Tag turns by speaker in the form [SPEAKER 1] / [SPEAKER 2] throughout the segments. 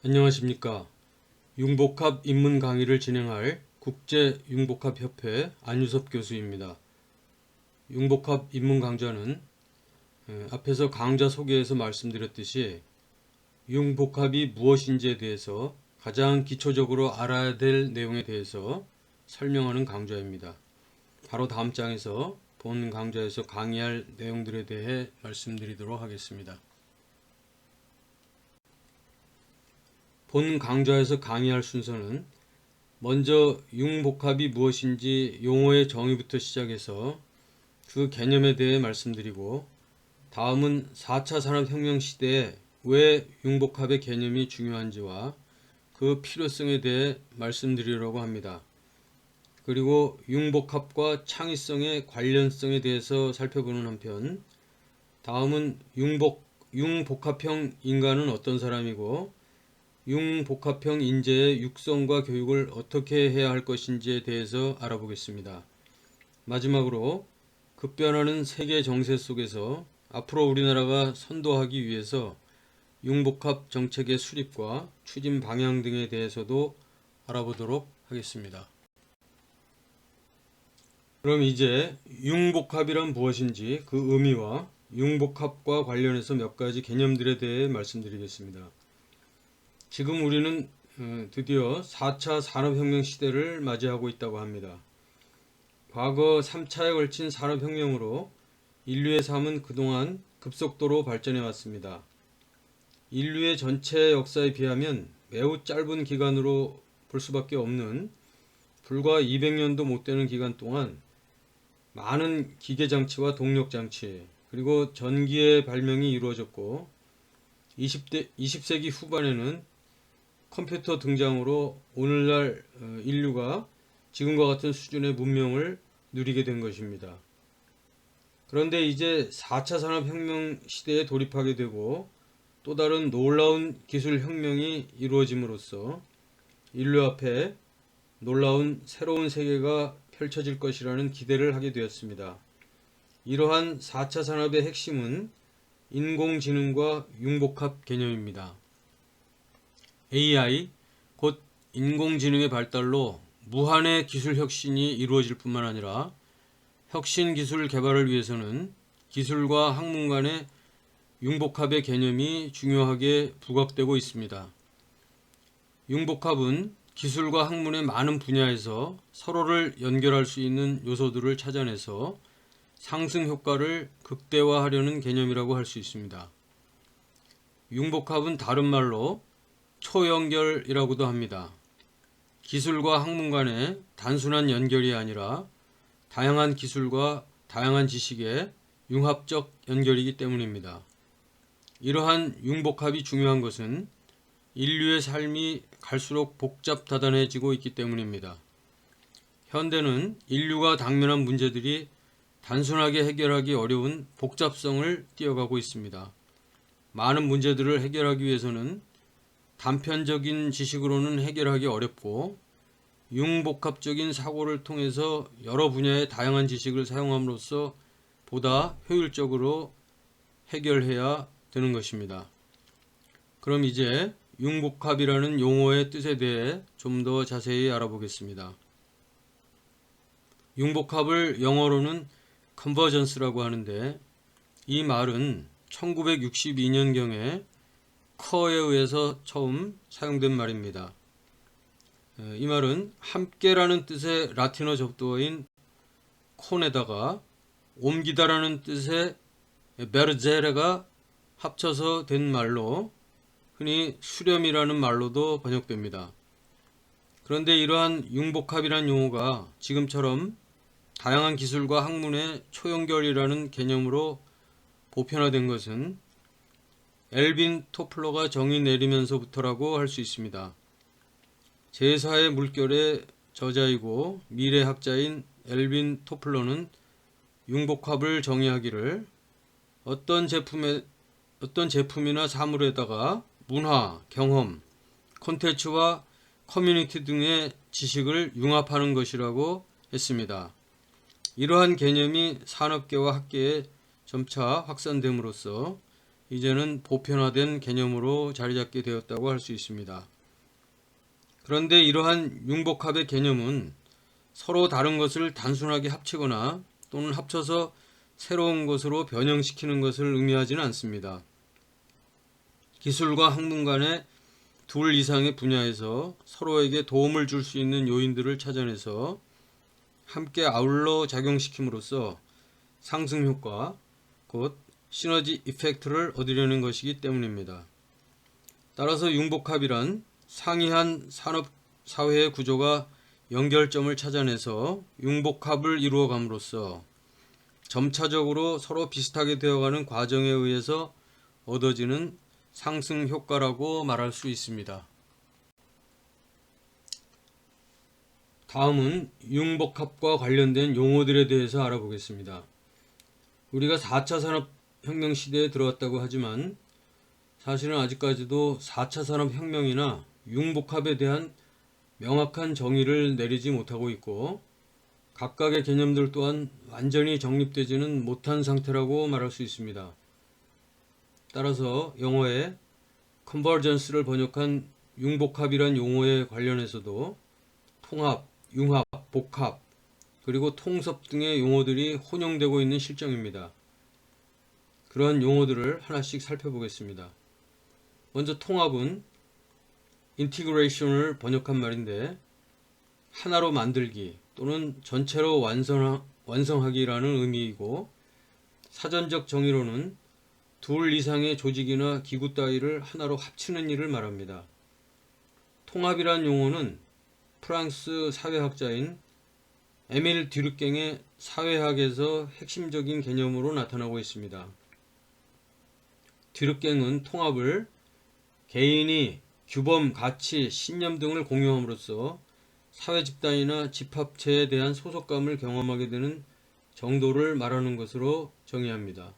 [SPEAKER 1] 안녕하십니까. 융복합 입문 강의를 진행할 국제융복합협회 안유섭 교수입니다. 융복합 입문 강좌는 앞에서 강좌 소개에서 말씀드렸듯이 융복합이 무엇인지에 대해서 가장 기초적으로 알아야 될 내용에 대해서 설명하는 강좌입니다. 바로 다음 장에서 본 강좌에서 강의할 내용들에 대해 말씀드리도록 하겠습니다. 본 강좌에서 강의할 순서는 먼저 융복합이 무엇인지 용어의 정의부터 시작해서 그 개념에 대해 말씀드리고, 다음은 4차 산업혁명 시대에 왜 융복합의 개념이 중요한지와 그 필요성에 대해 말씀드리려고 합니다. 그리고 융복합과 창의성의 관련성에 대해서 살펴보는 한편, 다음은 융복합형 인간은 어떤 사람이고 융복합형 인재의 육성과 교육을 어떻게 해야 할 것인지에 대해서 알아보겠습니다. 마지막으로 급변하는 세계 정세 속에서 앞으로 우리나라가 선도하기 위해서 융복합 정책의 수립과 추진 방향 등에 대해서도 알아보도록 하겠습니다. 그럼 이제 융복합이란 무엇인지 그 의미와 융복합과 관련해서 몇 가지 개념들에 대해 말씀드리겠습니다. 지금 우리는 드디어 4차 산업혁명 시대를 맞이하고 있다고 합니다. 과거 3차에 걸친 산업혁명으로 인류의 삶은 그동안 급속도로 발전해 왔습니다. 인류의 전체 역사에 비하면 매우 짧은 기간으로 볼 수밖에 없는 불과 200년도 못 되는 기간 동안 많은 기계장치와 동력장치, 그리고 전기의 발명이 이루어졌고 20세기 후반에는 컴퓨터 등장으로 오늘날 인류가 지금과 같은 수준의 문명을 누리게 된 것입니다. 그런데 이제 4차 산업혁명 시대에 돌입하게 되고 또 다른 놀라운 기술혁명이 이루어짐으로써 인류 앞에 놀라운 새로운 세계가 펼쳐질 것이라는 기대를 하게 되었습니다. 이러한 4차 산업의 핵심은 인공지능과 융복합 개념입니다. AI, 곧 인공지능의 발달로 무한의 기술 혁신이 이루어질 뿐만 아니라 혁신 기술 개발을 위해서는 기술과 학문 간의 융복합의 개념이 중요하게 부각되고 있습니다. 융복합은 기술과 학문의 많은 분야에서 서로를 연결할 수 있는 요소들을 찾아내서 상승 효과를 극대화하려는 개념이라고 할 수 있습니다. 융복합은 다른 말로 초연결이라고도 합니다. 기술과 학문 간의 단순한 연결이 아니라 다양한 기술과 다양한 지식의 융합적 연결이기 때문입니다. 이러한 융복합이 중요한 것은 인류의 삶이 갈수록 복잡다단해지고 있기 때문입니다. 현대는 인류가 당면한 문제들이 단순하게 해결하기 어려운 복잡성을 띄어가고 있습니다. 많은 문제들을 해결하기 위해서는 단편적인 지식으로는 해결하기 어렵고 융복합적인 사고를 통해서 여러 분야의 다양한 지식을 사용함으로써 보다 효율적으로 해결해야 되는 것입니다. 그럼 이제 융복합이라는 용어의 뜻에 대해 좀 더 자세히 알아보겠습니다. 융복합을 영어로는 컨버전스라고 하는데, 이 말은 1962년경에 커에 의해서 처음 사용된 말입니다. 이 말은 함께라는 뜻의 라틴어 접두어인 콘에다가 옮기다라는 뜻의 베르제레가 합쳐서 된 말로 흔히 수렴이라는 말로도 번역됩니다. 그런데 이러한 융복합이라는 용어가 지금처럼 다양한 기술과 학문의 초연결이라는 개념으로 보편화된 것은 엘빈 토플러가 정의 내리면서부터라고 할 수 있습니다. 제4의 물결의 저자이고 미래학자인 엘빈 토플러는 융복합을 정의하기를 어떤 제품이나 사물에다가 문화, 경험, 콘텐츠와 커뮤니티 등의 지식을 융합하는 것이라고 했습니다. 이러한 개념이 산업계와 학계에 점차 확산됨으로써 이제는 보편화된 개념으로 자리잡게 되었다고 할 수 있습니다. 그런데 이러한 융복합의 개념은 서로 다른 것을 단순하게 합치거나 또는 합쳐서 새로운 것으로 변형시키는 것을 의미하지는 않습니다. 기술과 학문 간의 둘 이상의 분야에서 서로에게 도움을 줄 수 있는 요인들을 찾아내서 함께 아울러 작용시킴으로써 상승 효과, 곧 시너지 이펙트를 얻으려는 것이기 때문입니다. 따라서 융복합이란 상이한 산업 사회의 구조가 연결점을 찾아내서 융복합을 이루어감으로써 점차적으로 서로 비슷하게 되어가는 과정에 의해서 얻어지는 상승 효과라고 말할 수 있습니다. 다음은 융복합과 관련된 용어들에 대해서 알아보겠습니다. 우리가 4차 산업혁명 시대에 들어왔다고 하지만 사실은 아직까지도 4차 산업혁명이나 융복합에 대한 명확한 정의를 내리지 못하고 있고 각각의 개념들 또한 완전히 정립되지는 못한 상태라고 말할 수 있습니다. 따라서 영어에 컨버전스를 번역한 융복합이란 용어에 관련해서도 통합, 융합, 복합, 그리고 통섭 등의 용어들이 혼용되고 있는 실정입니다. 그러한 용어들을 하나씩 살펴보겠습니다. 먼저 통합은 인티그레이션을 번역한 말인데 하나로 만들기 또는 전체로 완성하기라는 의미이고 사전적 정의로는 둘 이상의 조직이나 기구 따위를 하나로 합치는 일을 말합니다. 통합이란 용어는 프랑스 사회학자인 에밀 듀르갱의 사회학에서 핵심적인 개념으로 나타나고 있습니다. 듀르갱은 통합을 개인이 규범, 가치, 신념 등을 공유함으로써 사회 집단이나 집합체에 대한 소속감을 경험하게 되는 정도를 말하는 것으로 정의합니다.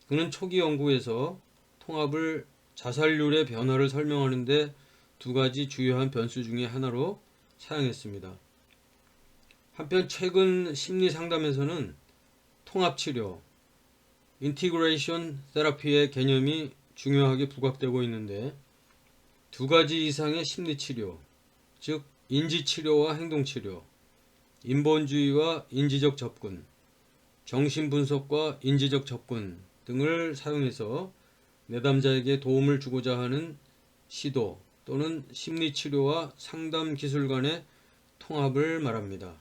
[SPEAKER 1] 그는 초기 연구에서 통합을 자살률의 변화를 설명하는 데 두 가지 주요한 변수 중의 하나로 사용했습니다. 한편 최근 심리 상담에서는 통합치료, 인티그레이션 테라피의 개념이 중요하게 부각되고 있는데 두 가지 이상의 심리치료, 즉 인지치료와 행동치료, 인본주의와 인지적 접근, 정신분석과 인지적 접근 등을 사용해서 내담자에게 도움을 주고자 하는 시도 또는 심리치료와 상담 기술 간의 통합을 말합니다.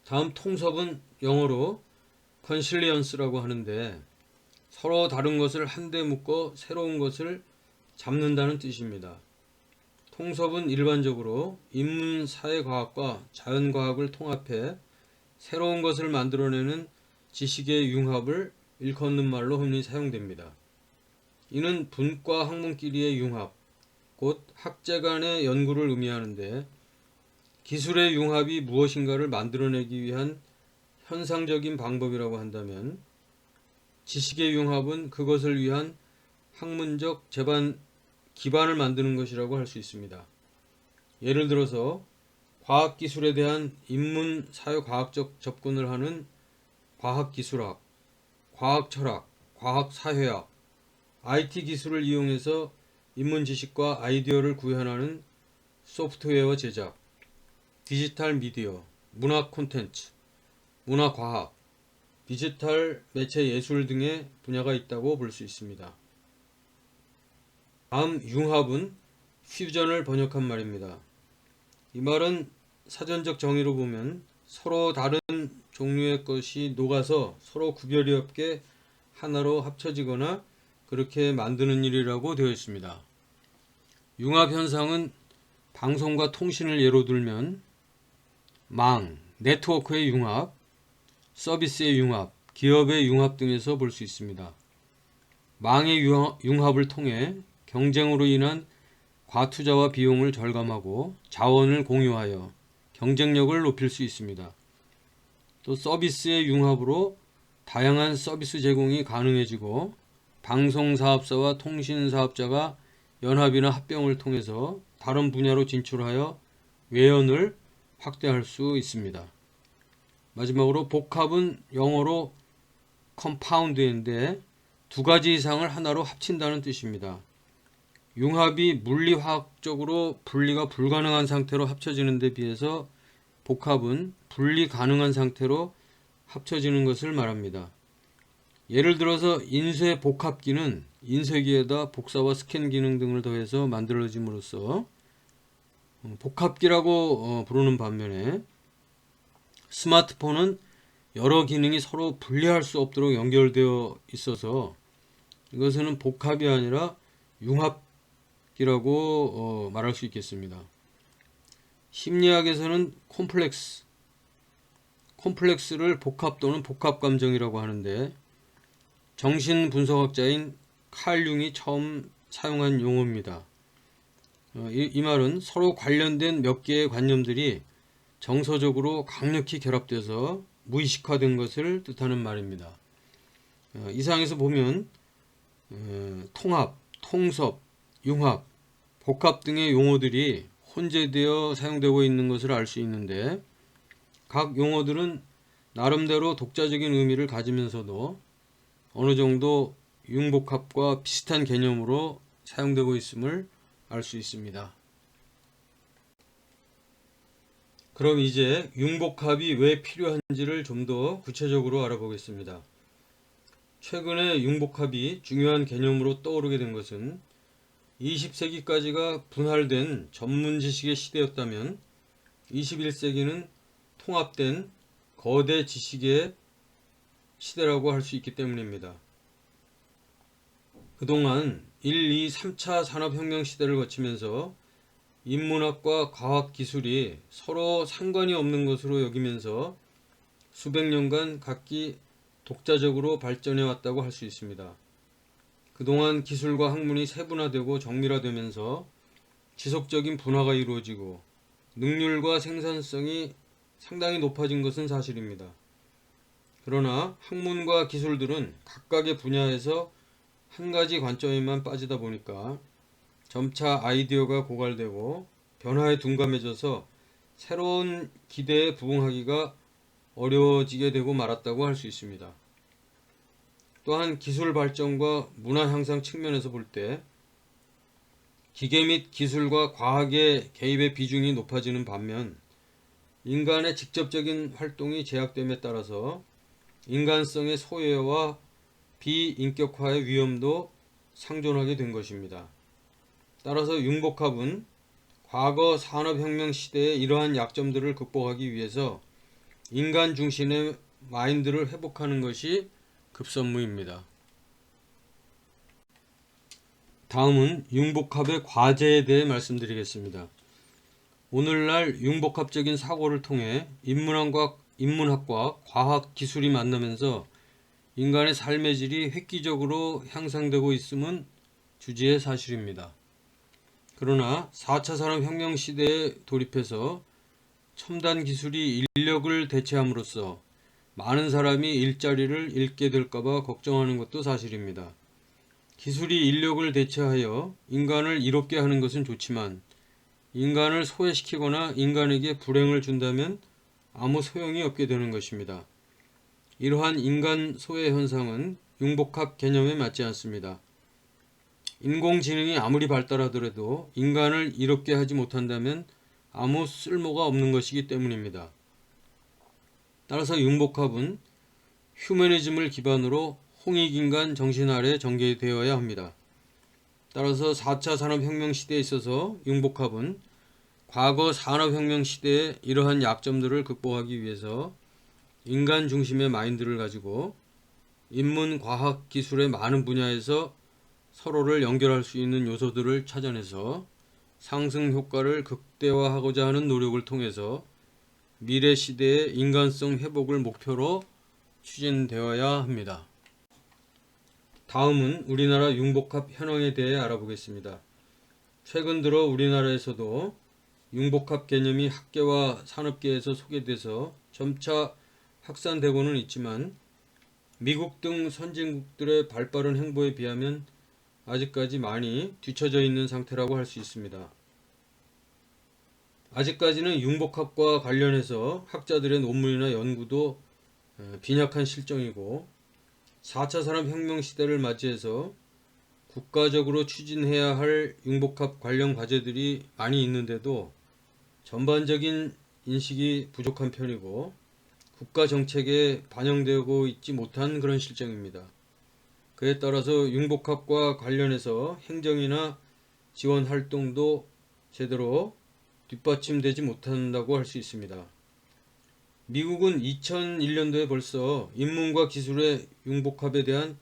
[SPEAKER 1] 다음 통섭은 영어로 컨실리언스라고 하는데 서로 다른 것을 한데 묶어 새로운 것을 잡는다는 뜻입니다. 통섭은 일반적으로 인문 사회과학과 자연과학을 통합해 새로운 것을 만들어내는 지식의 융합을 일컫는 말로 흔히 사용됩니다. 이는 분과 학문끼리의 융합, 곧 학제 간의 연구를 의미하는데 기술의 융합이 무엇인가를 만들어내기 위한 현상적인 방법이라고 한다면 지식의 융합은 그것을 위한 학문적 기반을 만드는 것이라고 할 수 있습니다. 예를 들어서 과학기술에 대한 인문 사회과학적 접근을 하는 과학기술학, 과학철학, 과학사회학, IT 기술을 이용해서 인문 지식과 아이디어를 구현하는 소프트웨어 제작, 디지털 미디어, 문화 콘텐츠, 문화과학, 디지털 매체 예술 등의 분야가 있다고 볼 수 있습니다. 다음 융합은 퓨전을 번역한 말입니다. 이 말은 사전적 정의로 보면 서로 다른 종류의 것이 녹아서 서로 구별이 없게 하나로 합쳐지거나 그렇게 만드는 일이라고 되어 있습니다. 융합 현상은 방송과 통신을 예로 들면 네트워크의 융합, 서비스의 융합, 기업의 융합 등에서 볼 수 있습니다. 망의 융합을 통해 경쟁으로 인한 과투자와 비용을 절감하고 자원을 공유하여 경쟁력을 높일 수 있습니다. 또 서비스의 융합으로 다양한 서비스 제공이 가능해지고 방송사업자와 통신사업자가 연합이나 합병을 통해서 다른 분야로 진출하여 외연을 확대할 수 있습니다. 마지막으로 복합은 영어로 컴파운드인데 두 가지 이상을 하나로 합친다는 뜻입니다. 융합이 물리화학적으로 분리가 불가능한 상태로 합쳐지는 데 비해서 복합은 분리 가능한 상태로 합쳐지는 것을 말합니다. 예를 들어서 인쇄 복합기는 인쇄기에다 복사와 스캔 기능 등을 더해서 만들어짐으로써 복합기라고 부르는 반면에 스마트폰은 여러 기능이 서로 분리할 수 없도록 연결되어 있어서 이것은 복합이 아니라 융합기라고 말할 수 있겠습니다. 심리학에서는 콤플렉스를 복합 또는 복합감정이라고 하는데 정신분석학자인 칼 융이 처음 사용한 용어입니다. 이 말은 서로 관련된 몇 개의 관념들이 정서적으로 강력히 결합돼서 무의식화된 것을 뜻하는 말입니다. 이상에서 보면 통합, 통섭, 융합, 복합 등의 용어들이 혼재되어 사용되고 있는 것을 알 수 있는데 각 용어들은 나름대로 독자적인 의미를 가지면서도 어느 정도 융복합과 비슷한 개념으로 사용되고 있음을 알 수 있습니다. 그럼 이제 융복합이 왜 필요한지를 좀 더 구체적으로 알아보겠습니다. 최근에 융복합이 중요한 개념으로 떠오르게 된 것은 20세기까지가 분할된 전문 지식의 시대였다면 21세기는 통합된 거대 지식의 시대라고 할 수 있기 때문입니다. 그동안 1, 2, 3차 산업혁명 시대를 거치면서 인문학과 과학기술이 서로 상관이 없는 것으로 여기면서 수백 년간 각기 독자적으로 발전해 왔다고 할 수 있습니다. 그동안 기술과 학문이 세분화되고 정밀화되면서 지속적인 분화가 이루어지고 능률과 생산성이 상당히 높아진 것은 사실입니다. 그러나 학문과 기술들은 각각의 분야에서 한 가지 관점에만 빠지다 보니까 점차 아이디어가 고갈되고 변화에 둔감해져서 새로운 기대에 부응하기가 어려워지게 되고 말았다고 할 수 있습니다. 또한 기술 발전과 문화 향상 측면에서 볼 때 기계 및 기술과 과학의 개입의 비중이 높아지는 반면 인간의 직접적인 활동이 제약됨에 따라서 인간성의 소외와 비인격화의 위험도 상존하게 된 것입니다. 따라서 융복합은 과거 산업혁명 시대의 이러한 약점들을 극복하기 위해서 인간 중심의 마인드를 회복하는 것이 급선무입니다. 다음은 융복합의 과제에 대해 말씀드리겠습니다. 오늘날 융복합적인 사고를 통해 인문학과 과학, 기술이 만나면서 인간의 삶의 질이 획기적으로 향상되고 있음은 주지의 사실입니다. 그러나 4차 산업혁명 시대에 돌입해서 첨단 기술이 인력을 대체함으로써 많은 사람이 일자리를 잃게 될까봐 걱정하는 것도 사실입니다. 기술이 인력을 대체하여 인간을 이롭게 하는 것은 좋지만 인간을 소외시키거나 인간에게 불행을 준다면 아무 소용이 없게 되는 것입니다. 이러한 인간 소외 현상은 융복합 개념에 맞지 않습니다. 인공지능이 아무리 발달하더라도 인간을 이롭게 하지 못한다면 아무 쓸모가 없는 것이기 때문입니다. 따라서 융복합은 휴머니즘을 기반으로 홍익인간 정신 아래 전개되어야 합니다. 따라서 4차 산업혁명 시대에 있어서 융복합은 과거 산업혁명 시대의 이러한 약점들을 극복하기 위해서 인간 중심의 마인드를 가지고 인문, 과학, 기술의 많은 분야에서 서로를 연결할 수 있는 요소들을 찾아내서 상승 효과를 극대화하고자 하는 노력을 통해서 미래 시대의 인간성 회복을 목표로 추진되어야 합니다. 다음은 우리나라 융복합 현황에 대해 알아보겠습니다. 최근 들어 우리나라에서도 융복합 개념이 학계와 산업계에서 소개돼서 점차 확산되고는 있지만 미국 등 선진국들의 발빠른 행보에 비하면 아직까지 많이 뒤처져 있는 상태라고 할 수 있습니다. 아직까지는 융복합과 관련해서 학자들의 논문이나 연구도 빈약한 실정이고 4차 산업혁명 시대를 맞이해서 국가적으로 추진해야 할 융복합 관련 과제들이 많이 있는데도 전반적인 인식이 부족한 편이고 국가 정책에 반영되고 있지 못한 그런 실정입니다. 그에 따라서 융복합과 관련해서 행정이나 지원 활동도 제대로 뒷받침되지 못한다고 할 수 있습니다. 미국은 2001년도에 벌써 인문과 기술의 융복합에 대한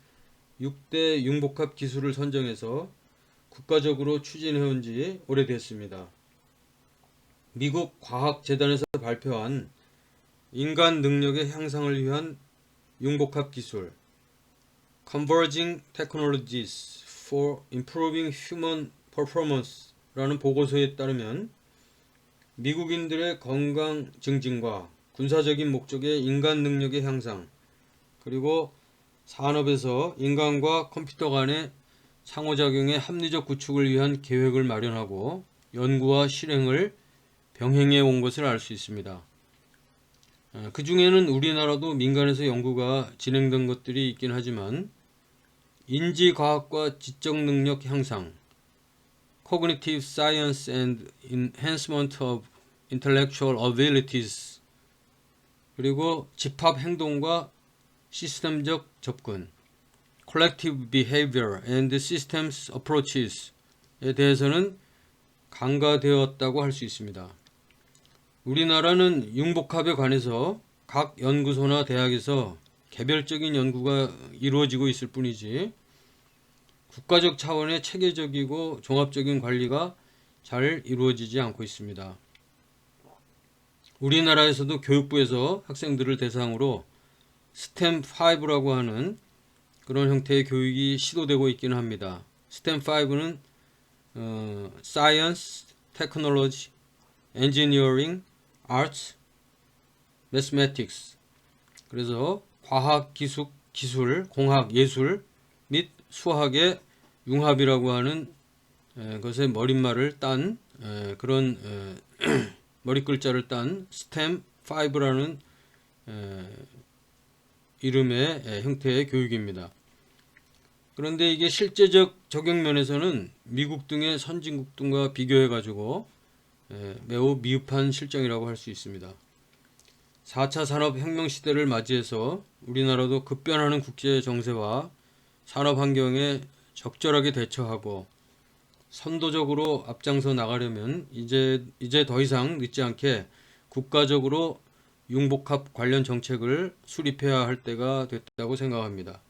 [SPEAKER 1] 6대 융복합 기술을 선정해서 국가적으로 추진해온 지 오래됐습니다. 미국 과학재단에서 발표한 인간 능력의 향상을 위한 융복합 기술 Converging Technologies for Improving Human Performance 라는 보고서에 따르면 미국인들의 건강 증진과 군사적인 목적의 인간 능력의 향상, 그리고 산업에서 인간과 컴퓨터 간의 상호작용의 합리적 구축을 위한 계획을 마련하고 연구와 실행을 병행해 온 것을 알 수 있습니다. 그 중에는 우리나라도 민간에서 연구가 진행된 것들이 있긴 하지만 인지과학과 지적 능력 향상, Cognitive Science and Enhancement of Intellectual Abilities, 그리고 집합 행동과 시스템적 접근, Collective Behavior and Systems Approaches에 대해서는 간과되었다고 할 수 있습니다. 우리나라는 융복합에 관해서 각 연구소나 대학에서 개별적인 연구가 이루어지고 있을 뿐이지 국가적 차원의 체계적이고 종합적인 관리가 잘 이루어지지 않고 있습니다. 우리나라에서도 교육부에서 학생들을 대상으로 스템5라고 하는 그런 형태의 교육이 시도되고 있기는 합니다. 스템5는 Science, Technology, Engineering, Arts, Mathematics, 그래서 과학, 기술, 공학, 예술 및 수학의 융합이라고 하는 것의 머릿말을 딴 그런 머릿글자를 딴 스템5라는 이름의 형태의 교육입니다. 그런데 이게 실제적 적용 면에서는 미국 등의 선진국 등과 비교해 가지고 매우 미흡한 실정이라고 할 수 있습니다. 4차 산업혁명 시대를 맞이해서 우리나라도 급변하는 국제 정세와 산업 환경에 적절하게 대처하고 선도적으로 앞장서 나가려면 이제 더 이상 늦지 않게 국가적으로 융복합 관련 정책을 수립해야 할 때가 됐다고 생각합니다.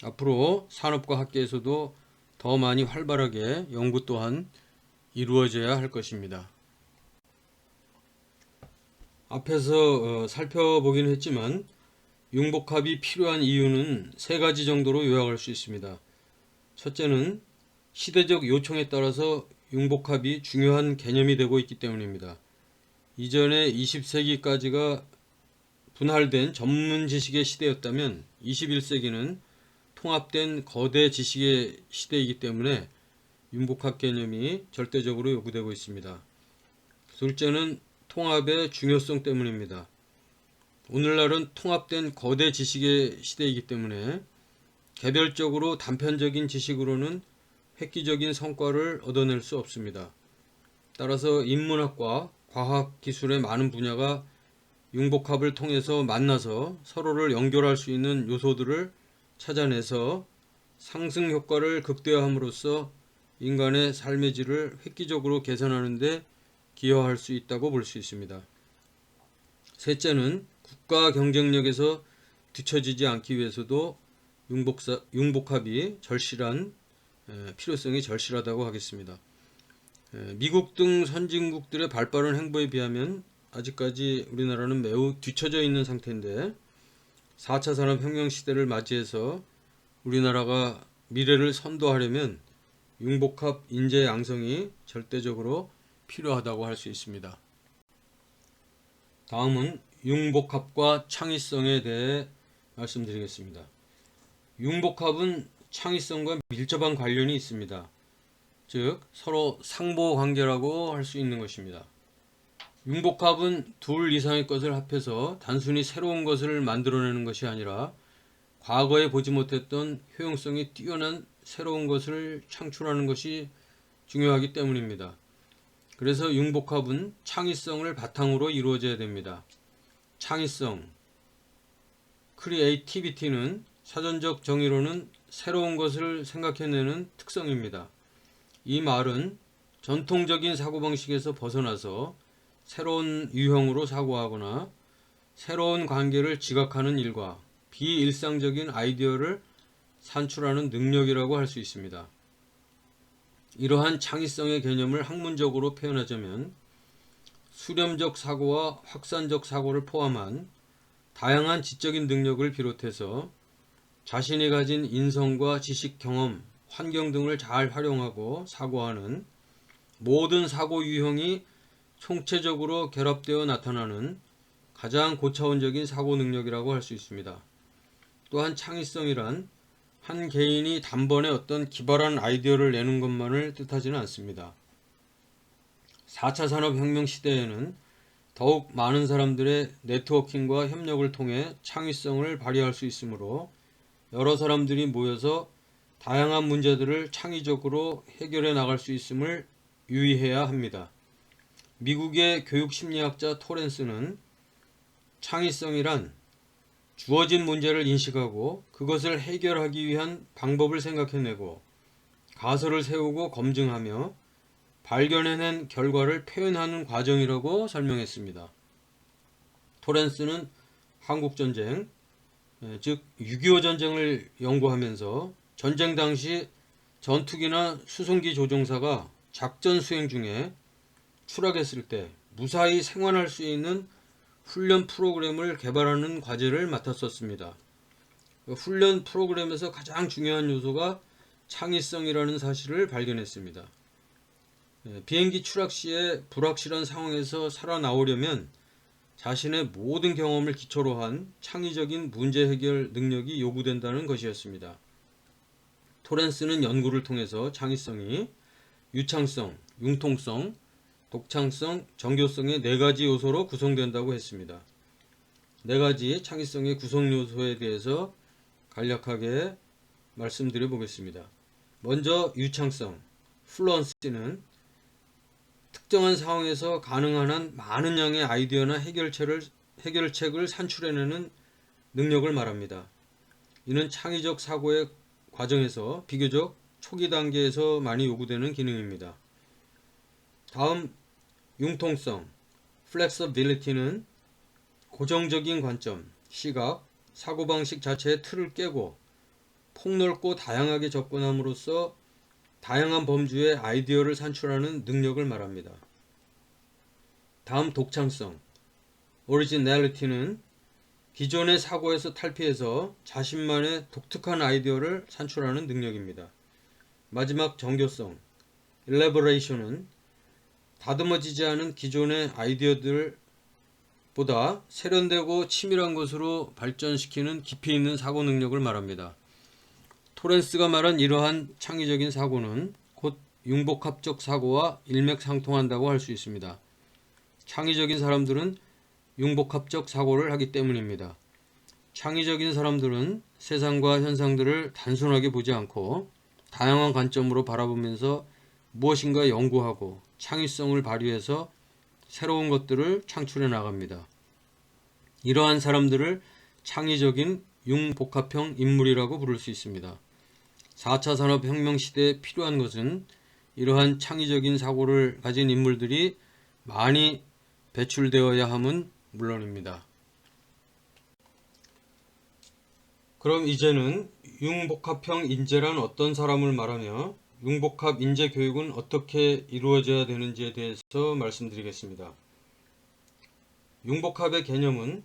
[SPEAKER 1] 앞으로 산업과 학계에서도 더 많이 활발하게 연구 또한 이루어져야 할 것입니다. 앞에서 살펴보긴 했지만 융복합이 필요한 이유는 세 가지 정도로 요약할 수 있습니다. 첫째는 시대적 요청에 따라서 융복합이 중요한 개념이 되고 있기 때문입니다. 이전에 20세기까지가 분할된 전문 지식의 시대였다면 21세기는 통합된 거대 지식의 시대이기 때문에 융복합 개념이 절대적으로 요구되고 있습니다. 둘째는 통합의 중요성 때문입니다. 오늘날은 통합된 거대 지식의 시대이기 때문에 개별적으로 단편적인 지식으로는 획기적인 성과를 얻어낼 수 없습니다. 따라서 인문학과 과학, 기술의 많은 분야가 융복합을 통해서 만나서 서로를 연결할 수 있는 요소들을 찾아내서 상승 효과를 극대화함으로써 인간의 삶의 질을 획기적으로 개선하는 데 기여할 수 있다고 볼 수 있습니다. 셋째는 국가 경쟁력에서 뒤처지지 않기 위해서도 융복합이 절실한 필요성이 절실하다고 하겠습니다. 미국 등 선진국들의 발빠른 행보에 비하면 아직까지 우리나라는 매우 뒤처져 있는 상태인데 4차 산업혁명 시대를 맞이해서 우리나라가 미래를 선도하려면 융복합 인재 양성이 절대적으로 필요하다고 할 수 있습니다. 다음은 융복합과 창의성에 대해 말씀드리겠습니다. 융복합은 창의성과 밀접한 관련이 있습니다. 즉 서로 상보 관계라고 할 수 있는 것입니다. 융복합은 둘 이상의 것을 합해서 단순히 새로운 것을 만들어내는 것이 아니라 과거에 보지 못했던 효용성이 뛰어난 새로운 것을 창출하는 것이 중요하기 때문입니다. 그래서 융복합은 창의성을 바탕으로 이루어져야 됩니다. 창의성, 크리에이티비티는 사전적 정의로는 새로운 것을 생각해내는 특성입니다. 이 말은 전통적인 사고방식에서 벗어나서 새로운 유형으로 사고하거나 새로운 관계를 지각하는 일과 비일상적인 아이디어를 산출하는 능력이라고 할 수 있습니다. 이러한 창의성의 개념을 학문적으로 표현하자면 수렴적 사고와 확산적 사고를 포함한 다양한 지적인 능력을 비롯해서 자신이 가진 인성과 지식, 경험, 환경 등을 잘 활용하고 사고하는 모든 사고 유형이 총체적으로 결합되어 나타나는 가장 고차원적인 사고 능력이라고 할 수 있습니다. 또한 창의성이란 한 개인이 단번에 어떤 기발한 아이디어를 내는 것만을 뜻하지는 않습니다. 4차 산업혁명 시대에는 더욱 많은 사람들의 네트워킹과 협력을 통해 창의성을 발휘할 수 있으므로 여러 사람들이 모여서 다양한 문제들을 창의적으로 해결해 나갈 수 있음을 유의해야 합니다. 미국의 교육심리학자 토렌스는 창의성이란 주어진 문제를 인식하고 그것을 해결하기 위한 방법을 생각해내고 가설을 세우고 검증하며 발견해낸 결과를 표현하는 과정이라고 설명했습니다. 토렌스는 한국전쟁, 즉 6.25 전쟁을 연구하면서 전쟁 당시 전투기나 수송기 조종사가 작전 수행 중에 추락했을 때 무사히 생還할 수 있는 훈련 프로그램을 개발하는 과제를 맡았었습니다. 훈련 프로그램에서 가장 중요한 요소가 창의성이라는 사실을 발견했습니다. 비행기 추락 시에 불확실한 상황에서 살아나오려면 자신의 모든 경험을 기초로 한 창의적인 문제 해결 능력이 요구된다는 것이었습니다. 토렌스는 연구를 통해서 창의성이 유창성, 융통성, 독창성, 정교성의 4가지 요소로 구성된다고 했습니다. 4가지 창의성의 구성 요소에 대해서 간략하게 말씀드려 보겠습니다. 먼저 유창성, 플루언시는 특정한 상황에서 가능한 한 많은 양의 아이디어나 해결책을 산출해내는 능력을 말합니다. 이는 창의적 사고의 과정에서 비교적 초기 단계에서 많이 요구되는 기능입니다. 다음 융통성, flexibility는 고정적인 관점, 시각, 사고방식 자체의 틀을 깨고 폭넓고 다양하게 접근함으로써 다양한 범주의 아이디어를 산출하는 능력을 말합니다. 다음 독창성, originality는 기존의 사고에서 탈피해서 자신만의 독특한 아이디어를 산출하는 능력입니다. 마지막 정교성, elaboration은 다듬어지지 않은 기존의 아이디어들보다 세련되고 치밀한 것으로 발전시키는 깊이 있는 사고 능력을 말합니다. 토렌스가 말한 이러한 창의적인 사고는 곧 융복합적 사고와 일맥상통한다고 할 수 있습니다. 창의적인 사람들은 융복합적 사고를 하기 때문입니다. 창의적인 사람들은 세상과 현상들을 단순하게 보지 않고 다양한 관점으로 바라보면서 무엇인가 연구하고 창의성을 발휘해서 새로운 것들을 창출해 나갑니다. 이러한 사람들을 창의적인 융복합형 인물이라고 부를 수 있습니다. 4차 산업혁명 시대에 필요한 것은 이러한 창의적인 사고를 가진 인물들이 많이 배출되어야 함은 물론입니다. 그럼 이제는 융복합형 인재란 어떤 사람을 말하며 융복합 인재 교육은 어떻게 이루어져야 되는지에 대해서 말씀드리겠습니다. 융복합의 개념은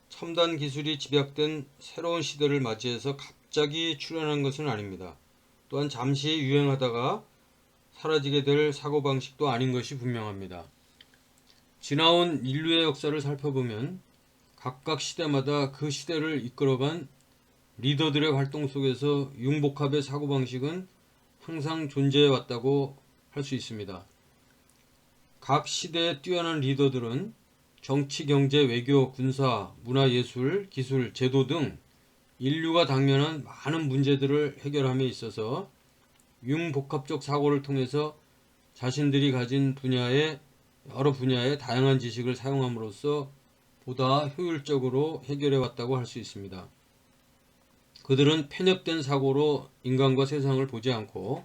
[SPEAKER 1] 첨단 기술이 집약된 새로운 시대를 맞이해서 갑자기 출현한 것은 아닙니다. 또한 잠시 유행하다가 사라지게 될 사고방식도 아닌 것이 분명합니다. 지나온 인류의 역사를 살펴보면 각각 시대마다 그 시대를 이끌어간 리더들의 활동 속에서 융복합의 사고방식은 항상 존재해 왔다고 할 수 있습니다. 각 시대의 뛰어난 리더들은 정치, 경제, 외교, 군사, 문화, 예술, 기술, 제도 등 인류가 당면한 많은 문제들을 해결함에 있어서 융복합적 사고를 통해서 자신들이 가진 여러 분야의 다양한 지식을 사용함으로써 보다 효율적으로 해결해 왔다고 할 수 있습니다. 그들은 편협된 사고로 인간과 세상을 보지 않고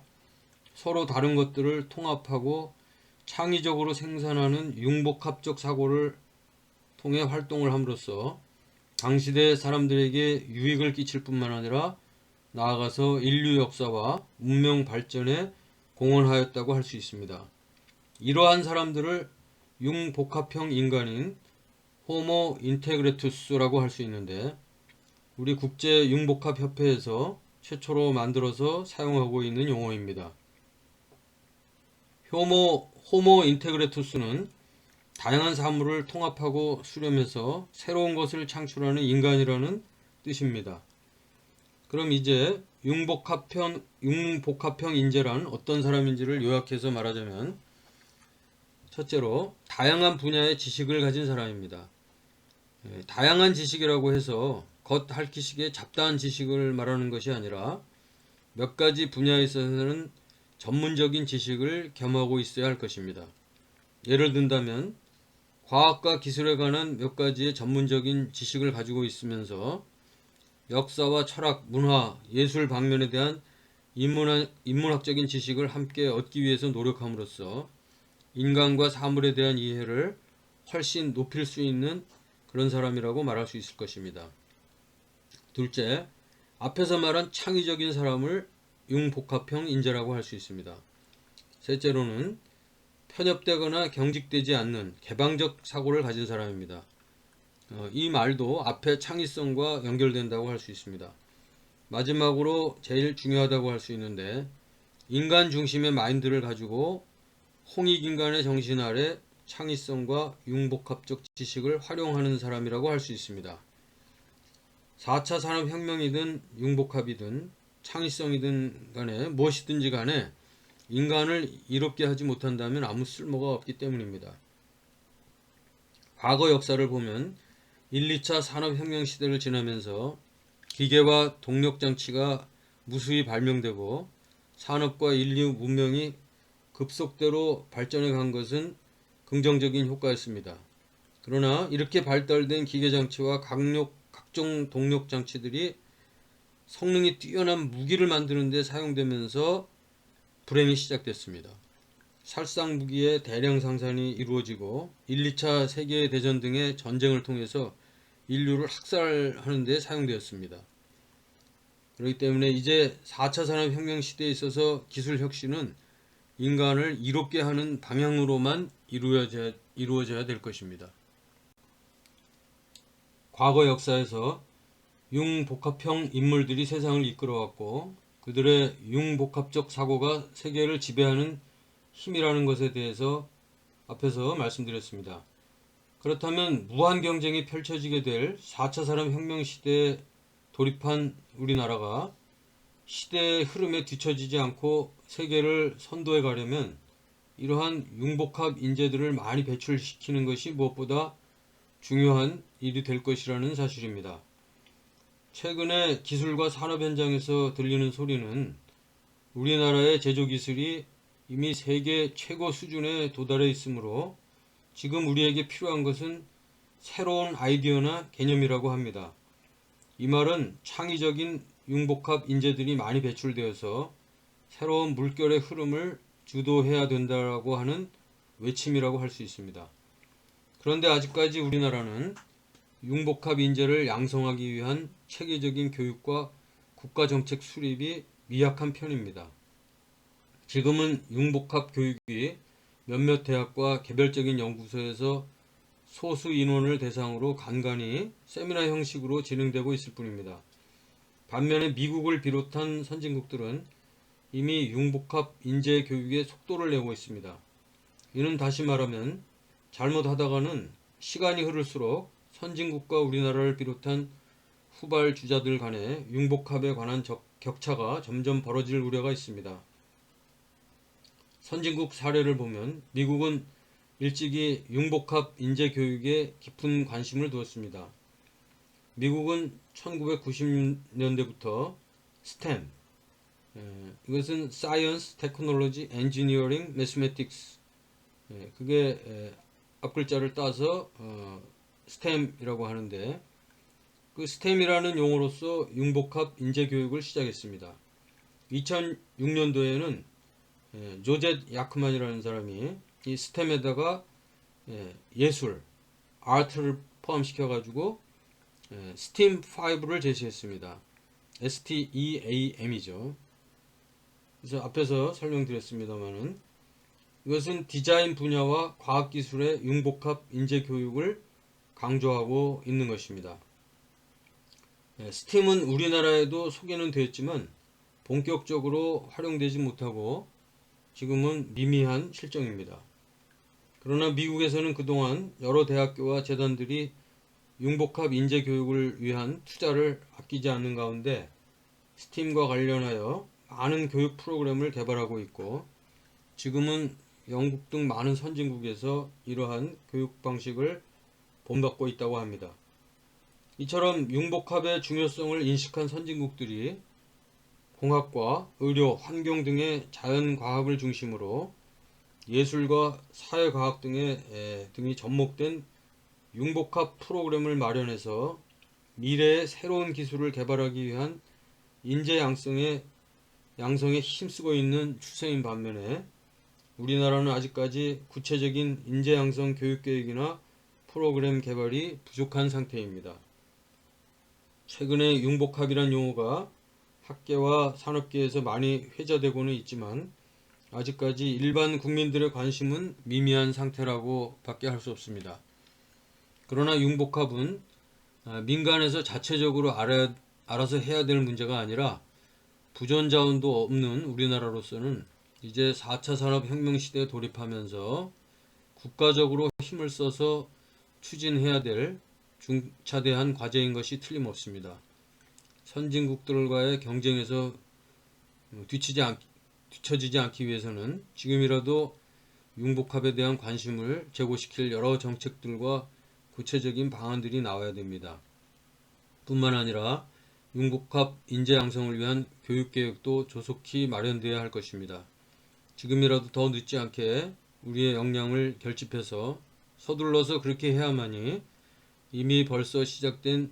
[SPEAKER 1] 서로 다른 것들을 통합하고 창의적으로 생산하는 융복합적 사고를 통해 활동을 함으로써 당시대 사람들에게 유익을 끼칠 뿐만 아니라 나아가서 인류 역사와 문명 발전에 공헌하였다고 할 수 있습니다. 이러한 사람들을 융복합형 인간인 호모 인테그레투스라고 할 수 있는데, 우리 국제 융복합 협회에서 최초로 만들어서 사용하고 있는 용어입니다. 호모 인테그레투스는 다양한 사물을 통합하고 수렴해서 새로운 것을 창출하는 인간이라는 뜻입니다. 그럼 이제 융복합형 인재란 어떤 사람인지를 요약해서 말하자면, 첫째로 다양한 분야의 지식을 가진 사람입니다. 다양한 지식이라고 해서 겉핥기식의 잡다한 지식을 말하는 것이 아니라 몇 가지 분야에 있어서는 전문적인 지식을 겸하고 있어야 할 것입니다. 예를 든다면 과학과 기술에 관한 몇 가지의 전문적인 지식을 가지고 있으면서 역사와 철학, 문화, 예술 방면에 대한 인문학적인 지식을 함께 얻기 위해서 노력함으로써 인간과 사물에 대한 이해를 훨씬 높일 수 있는 그런 사람이라고 말할 수 있을 것입니다. 둘째, 앞에서 말한 창의적인 사람을 융복합형 인재라고 할 수 있습니다. 셋째로는 편협되거나 경직되지 않는 개방적 사고를 가진 사람입니다. 이 말도 앞에 창의성과 연결된다고 할 수 있습니다. 마지막으로 제일 중요하다고 할 수 있는데, 인간 중심의 마인드를 가지고 홍익인간의 정신 아래 창의성과 융복합적 지식을 활용하는 사람이라고 할 수 있습니다. 4차 산업혁명이든 융복합이든 창의성이든 간에 무엇이든지 간에 인간을 이롭게 하지 못한다면 아무 쓸모가 없기 때문입니다. 과거 역사를 보면 1, 2차 산업혁명 시대를 지나면서 기계와 동력장치가 무수히 발명되고 산업과 인류 문명이 급속대로 발전해 간 것은 긍정적인 효과였습니다. 그러나 이렇게 발달된 기계장치와 각종 동력장치들이 성능이 뛰어난 무기를 만드는 데 사용되면서 불행이 시작됐습니다. 살상 무기의 대량 생산이 이루어지고 1, 2차 세계대전 등의 전쟁을 통해서 인류를 학살하는 데 사용되었습니다. 그렇기 때문에 이제 4차 산업혁명 시대에 있어서 기술 혁신은 인간을 이롭게 하는 방향으로만 이루어져야 될 것입니다. 과거 역사에서 융복합형 인물들이 세상을 이끌어왔고 그들의 융복합적 사고가 세계를 지배하는 힘이라는 것에 대해서 앞에서 말씀드렸습니다. 그렇다면 무한 경쟁이 펼쳐지게 될 4차 산업혁명 시대에 돌입한 우리나라가 시대의 흐름에 뒤처지지 않고 세계를 선도해 가려면 이러한 융복합 인재들을 많이 배출시키는 것이 무엇보다 중요한 일이 될 것이라는 사실입니다. 최근에 기술과 산업 현장에서 들리는 소리는 우리나라의 제조기술이 이미 세계 최고 수준에 도달해 있으므로 지금 우리에게 필요한 것은 새로운 아이디어나 개념이라고 합니다. 이 말은 창의적인 융복합 인재들이 많이 배출되어서 새로운 물결의 흐름을 주도해야 된다고 하는 외침이라고 할 수 있습니다. 그런데 아직까지 우리나라는 융복합 인재를 양성하기 위한 체계적인 교육과 국가정책 수립이 미약한 편입니다. 지금은 융복합 교육이 몇몇 대학과 개별적인 연구소에서 소수 인원을 대상으로 간간히 세미나 형식으로 진행되고 있을 뿐입니다. 반면에 미국을 비롯한 선진국들은 이미 융복합 인재 교육에 속도를 내고 있습니다. 이는 다시 말하면 잘못하다가는 시간이 흐를수록 선진국과 우리나라를 비롯한 후발주자들 간의 융복합에 관한 격차가 점점 벌어질 우려가 있습니다. 선진국 사례를 보면 미국은 일찍이 융복합 인재 교육에 깊은 관심을 두었습니다. 미국은 1990년대부터 STEM, 이것은 Science, Technology, Engineering, Mathematics, 그게 앞글자를 따서 STEM이라고 하는데, 그 STEM이라는 용어로서 융복합 인재교육을 시작했습니다. 2006년도에는 조젯 야크만이라는 사람이 이 STEM에다가 예술, 아트를 포함시켜가지고 STEAM5를 제시했습니다. STEAM이죠. 그래서 앞에서 설명드렸습니다만은 이것은 디자인 분야와 과학기술의 융복합 인재교육을 강조하고 있는 것입니다. 스팀은 우리나라에도 소개는 되었지만 본격적으로 활용되지 못하고 지금은 미미한 실정입니다. 그러나 미국에서는 그동안 여러 대학교와 재단들이 융복합 인재교육을 위한 투자를 아끼지 않는 가운데 스팀과 관련하여 많은 교육 프로그램을 개발하고 있고, 지금은 영국 등 많은 선진국에서 이러한 교육 방식을 본받고 있다고 합니다. 이처럼 융복합의 중요성을 인식한 선진국들이 공학과 의료, 환경 등의 자연과학을 중심으로 예술과 사회과학 등이 접목된 융복합 프로그램을 마련해서 미래의 새로운 기술을 개발하기 위한 인재 양성에 힘쓰고 있는 추세인 반면에 우리나라는 아직까지 구체적인 인재 양성 교육 계획이나 프로그램 개발이 부족한 상태입니다. 최근에 융복합이란 용어가 학계와 산업계에서 많이 회자되고는 있지만 아직까지 일반 국민들의 관심은 미미한 상태라고 밖에 할 수 없습니다. 그러나 융복합은 민간에서 자체적으로 알아서 해야 될 문제가 아니라 부전자원도 없는 우리나라로서는 이제 4차 산업혁명 시대에 돌입하면서 국가적으로 힘을 써서 추진해야 될 중차대한 과제인 것이 틀림없습니다. 선진국들과의 경쟁에서 뒤처지지 않기 위해서는 지금이라도 융복합에 대한 관심을 제고시킬 여러 정책들과 구체적인 방안들이 나와야 됩니다. 뿐만 아니라 융복합 인재 양성을 위한 교육계획도 조속히 마련되어야 할 것입니다. 지금이라도 더 늦지 않게 우리의 역량을 결집해서 서둘러서 그렇게 해야만이 이미 벌써 시작된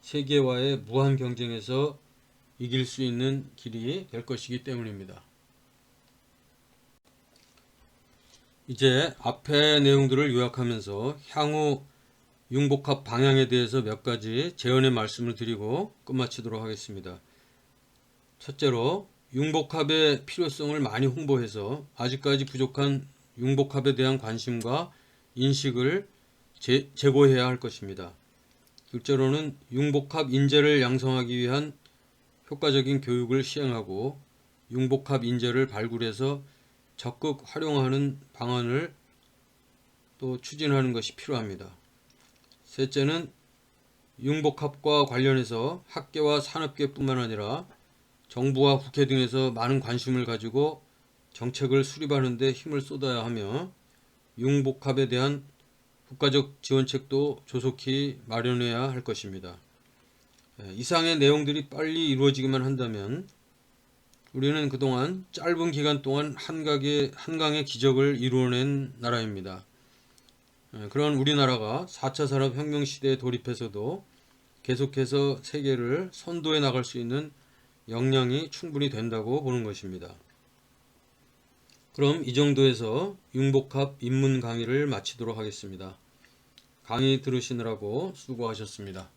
[SPEAKER 1] 세계와의 무한 경쟁에서 이길 수 있는 길이 될 것이기 때문입니다. 이제 앞의 내용들을 요약하면서 향후 융복합 방향에 대해서 몇 가지 제언의 말씀을 드리고 끝마치도록 하겠습니다. 첫째로, 융복합의 필요성을 많이 홍보해서 아직까지 부족한 융복합에 대한 관심과 인식을 제고해야 할 것입니다. 둘째로는 융복합 인재를 양성하기 위한 효과적인 교육을 시행하고 융복합 인재를 발굴해서 적극 활용하는 방안을 또 추진하는 것이 필요합니다. 셋째는 융복합과 관련해서 학계와 산업계뿐만 아니라 정부와 국회 등에서 많은 관심을 가지고 정책을 수립하는 데 힘을 쏟아야 하며 융복합에 대한 국가적 지원책도 조속히 마련해야 할 것입니다. 이상의 내용들이 빨리 이루어지기만 한다면 우리는 그동안 짧은 기간 동안 한강의 기적을 이루어낸 나라입니다. 그런 우리나라가 4차 산업혁명 시대에 돌입해서도 계속해서 세계를 선도해 나갈 수 있는 역량이 충분히 된다고 보는 것입니다. 그럼 이 정도에서 융복합 입문 강의를 마치도록 하겠습니다. 강의 들으시느라고 수고하셨습니다.